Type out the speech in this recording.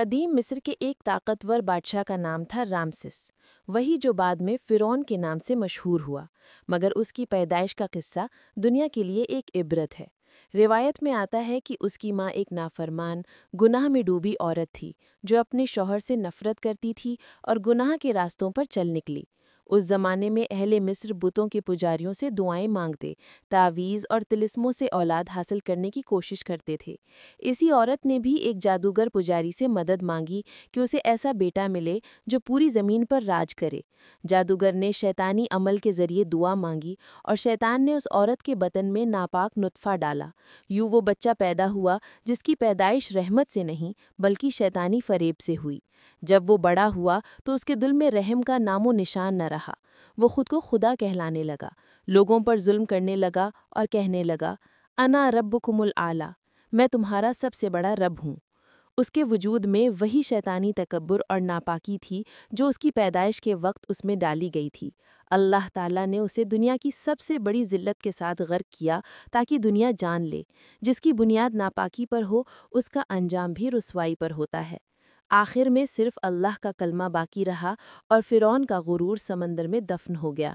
قدیم مصر کے ایک طاقتور بادشاہ کا نام تھا رامسس، وہی جو بعد میں فرعون کے نام سے مشہور ہوا، مگر اس کی پیدائش کا قصہ دنیا کے لیے ایک عبرت ہے۔ روایت میں آتا ہے کہ اس کی ماں ایک نافرمان، گناہ میں ڈوبی عورت تھی، جو اپنے شوہر سے نفرت کرتی تھی اور گناہ کے راستوں پر چل نکلی۔ اس زمانے میں اہل مصر بتوں کے پجاریوں سے دعائیں مانگتے، تعویذ اور طلسموں سے اولاد حاصل کرنے کی کوشش کرتے تھے۔ اسی عورت نے بھی ایک جادوگر پجاری سے مدد مانگی کہ اسے ایسا بیٹا ملے جو پوری زمین پر راج کرے۔ جادوگر نے شیطانی عمل کے ذریعے دعا مانگی اور شیطان نے اس عورت کے بطن میں ناپاک نطفہ ڈالا۔ یوں وہ بچہ پیدا ہوا جس کی پیدائش رحمت سے نہیں بلکہ شیطانی فریب سے ہوئی۔ جب وہ بڑا ہوا تو اس کے دل میں رحم کا نام و نشان نہ رہا۔ وہ خود کو خدا کہلانے لگا، لوگوں پر ظلم کرنے لگا اور کہنے لگا، انا ربکم الاعلی، میں تمہارا سب سے بڑا رب ہوں۔ اس کے وجود میں وہی شیطانی تکبر اور ناپاکی تھی جو اس کی پیدائش کے وقت اس میں ڈالی گئی تھی۔ اللہ تعالیٰ نے اسے دنیا کی سب سے بڑی ذلت کے ساتھ غرق کیا تاکہ دنیا جان لے، جس کی بنیاد ناپاکی پر ہو اس کا انجام بھی رسوائی پر ہوتا ہے۔ آخر میں صرف اللہ کا کلمہ باقی رہا اور فرعون کا غرور سمندر میں دفن ہو گیا۔